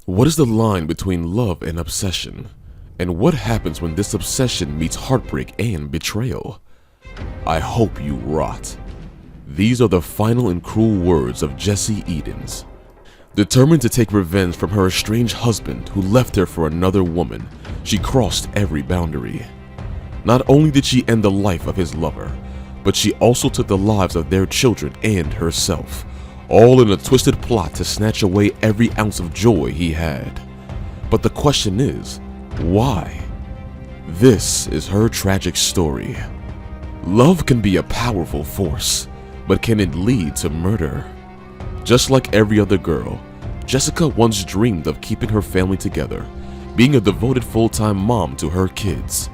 What is the line between love and obsession? And what happens when this obsession meets heartbreak and betrayal? I hope you rot. These are the final and cruel words of Jessie Edens. Determined to take revenge from her estranged husband who left her for another woman, she crossed every boundary. Not only did she end the life of his lover, but she also took the lives of their children and herself, all in a twisted plot to snatch away every ounce of joy he had. But the question is, why? This is her tragic story. Love can be a powerful force, but can it lead to murder? Just like every other girl, Jessica once dreamed of keeping her family together, being a devoted full-time mom to her kids.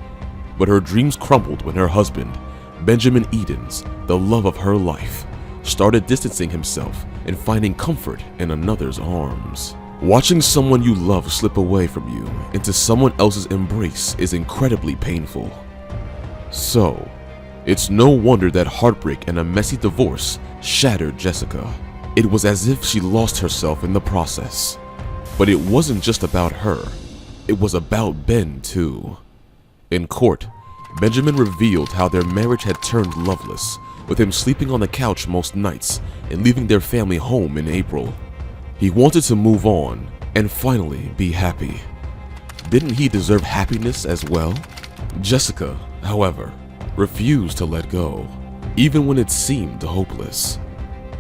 But her dreams crumbled when her husband, Benjamin Edens, the love of her life, started distancing himself and finding comfort in another's arms. Watching someone you love slip away from you into someone else's embrace is incredibly painful. So, it's no wonder that heartbreak and a messy divorce shattered Jessica. It was as if she lost herself in the process. But it wasn't just about her, it was about Ben too. In court, Benjamin revealed how their marriage had turned loveless, with him sleeping on the couch most nights and leaving their family home in April. He wanted to move on and finally be happy. Didn't he deserve happiness as well? Jessica, however, refused to let go, even when it seemed hopeless.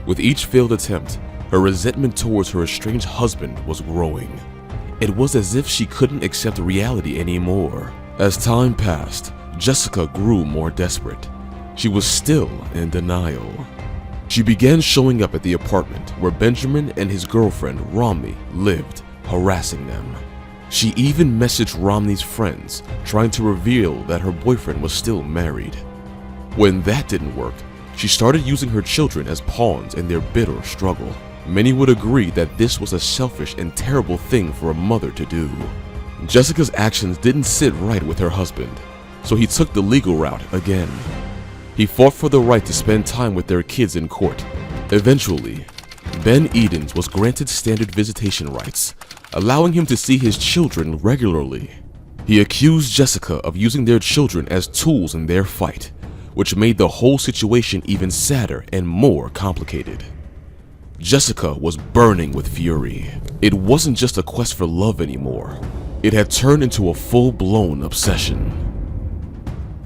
With each failed attempt, her resentment towards her estranged husband was growing. It was as if she couldn't accept reality anymore. As time passed, Jessica grew more desperate. She was still in denial. She began showing up at the apartment where Benjamin and his girlfriend Romney lived, harassing them. She even messaged Romney's friends, trying to reveal that her boyfriend was still married. When that didn't work, she started using her children as pawns in their bitter struggle. Many would agree that this was a selfish and terrible thing for a mother to do. Jessica's actions didn't sit right with her husband, so he took the legal route again. He fought for the right to spend time with their kids in court. Eventually, Ben Edens was granted standard visitation rights, allowing him to see his children regularly. He accused Jessica of using their children as tools in their fight, which made the whole situation even sadder and more complicated. Jessica was burning with fury. It wasn't just a quest for love anymore. It had turned into a full-blown obsession.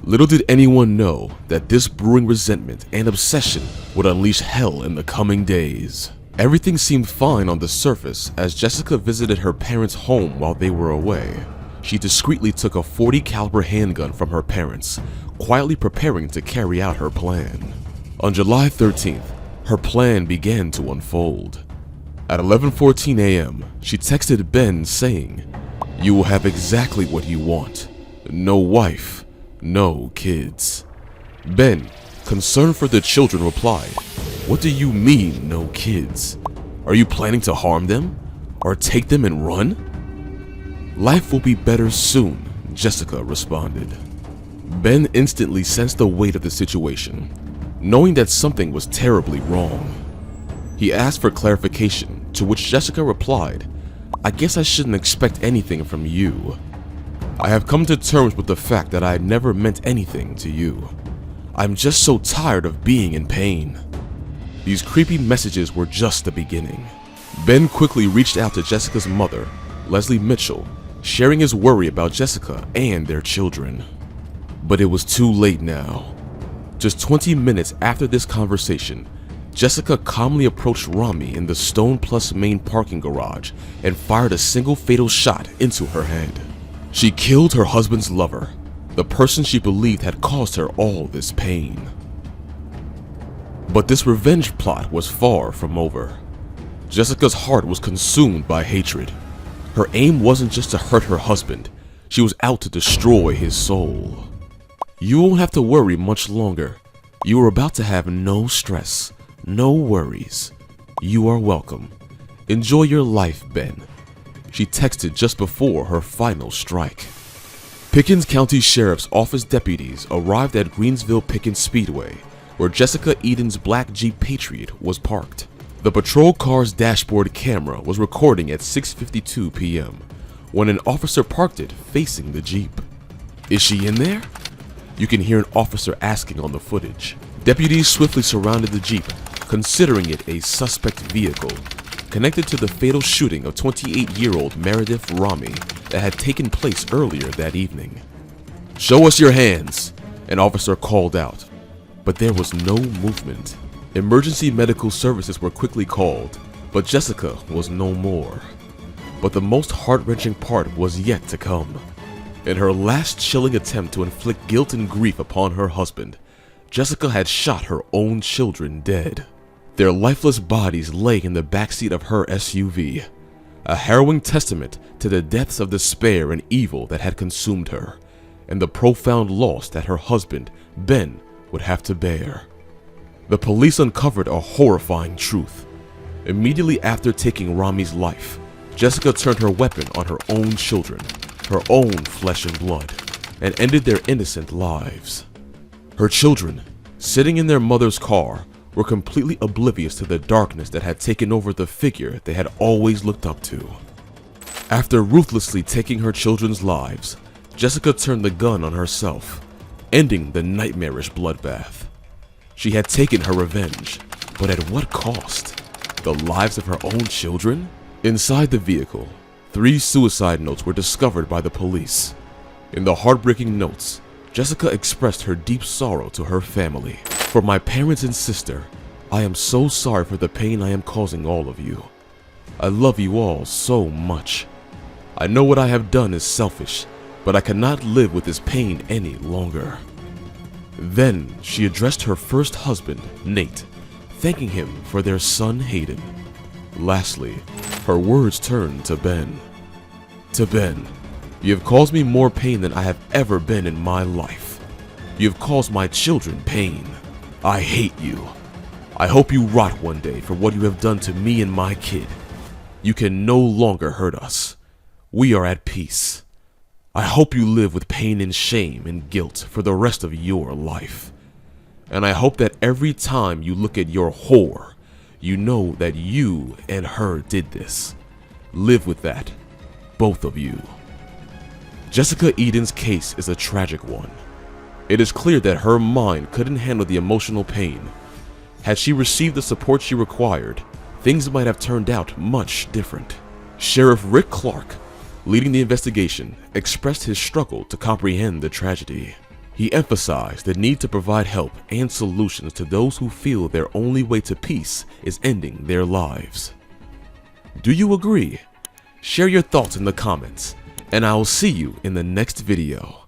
Little did anyone know that this brewing resentment and obsession would unleash hell in the coming days. Everything seemed fine on the surface as Jessica visited her parents' home while they were away. She discreetly took a .40 caliber handgun from her parents, quietly preparing to carry out her plan. On July 13th, her plan began to unfold. At 11:14 a.m., she texted Ben saying, "You will have exactly what you want. No wife, no kids." Ben, concerned for the children, replied, "What do you mean, no kids? Are you planning to harm them? Or take them and run?" "Life will be better soon," Jessica responded. Ben instantly sensed the weight of the situation, knowing that something was terribly wrong. He asked for clarification, to which Jessica replied, "I guess I shouldn't expect anything from you. I have come to terms with the fact that I had never meant anything to you. I'm just so tired of being in pain." These creepy messages were just the beginning. Ben quickly reached out to Jessica's mother, Leslie Mitchell, sharing his worry about Jessica and their children. But it was too late now. Just 20 minutes after this conversation, Jessica calmly approached Romney in the Stone Plus main parking garage and fired a single fatal shot into her head. She killed her husband's lover, the person she believed had caused her all this pain. But this revenge plot was far from over. Jessica's heart was consumed by hatred. Her aim wasn't just to hurt her husband, she was out to destroy his soul. You won't have to worry much longer. You are about to have no stress, no worries. You are welcome. Enjoy your life, Ben, she texted just before her final strike. Pickens County Sheriff's Office deputies arrived at Greensville Pickens Speedway, where Jessica Edens' black Jeep Patriot was parked. The patrol car's dashboard camera was recording at 6:52 p.m. when an officer parked it facing the Jeep. "Is she in there?" You can hear an officer asking on the footage. Deputies swiftly surrounded the Jeep, considering it a suspect vehicle connected to the fatal shooting of 28-year-old Meredith Rami that had taken place earlier that evening. "Show us your hands," an officer called out, but there was no movement. Emergency medical services were quickly called, but Jessica was no more. But the most heart-wrenching part was yet to come. In her last chilling attempt to inflict guilt and grief upon her husband, Jessica had shot her own children dead. Their lifeless bodies lay in the backseat of her SUV, a harrowing testament to the depths of despair and evil that had consumed her, and the profound loss that her husband, Ben, would have to bear. The police uncovered a horrifying truth. Immediately after taking Rami's life, Jessica turned her weapon on her own children, her own flesh and blood, and ended their innocent lives. Her children, sitting in their mother's car, were completely oblivious to the darkness that had taken over the figure they had always looked up to. After ruthlessly taking her children's lives, Jessica turned the gun on herself, ending the nightmarish bloodbath. She had taken her revenge, but at what cost? The lives of her own children? Inside the vehicle, 3 suicide notes were discovered by the police. In the heartbreaking notes, Jessica expressed her deep sorrow to her family. "For my parents and sister, I am so sorry for the pain I am causing all of you. I love you all so much. I know what I have done is selfish, but I cannot live with this pain any longer." Then she addressed her first husband, Nate, thanking him for their son, Hayden. Lastly, her words turned to Ben. "To Ben, you have caused me more pain than I have ever been in my life. You have caused my children pain. I hate you. I hope you rot one day for what you have done to me and my kid. You can no longer hurt us. We are at peace. I hope you live with pain and shame and guilt for the rest of your life. And I hope that every time you look at your whore, you know that you and her did this. Live with that, both of you." Jessica Edens' case is a tragic one. It is clear that her mind couldn't handle the emotional pain. Had she received the support she required, things might have turned out much different. Sheriff Rick Clark, leading the investigation, expressed his struggle to comprehend the tragedy. He emphasized the need to provide help and solutions to those who feel their only way to peace is ending their lives. Do you agree? Share your thoughts in the comments, and I will see you in the next video.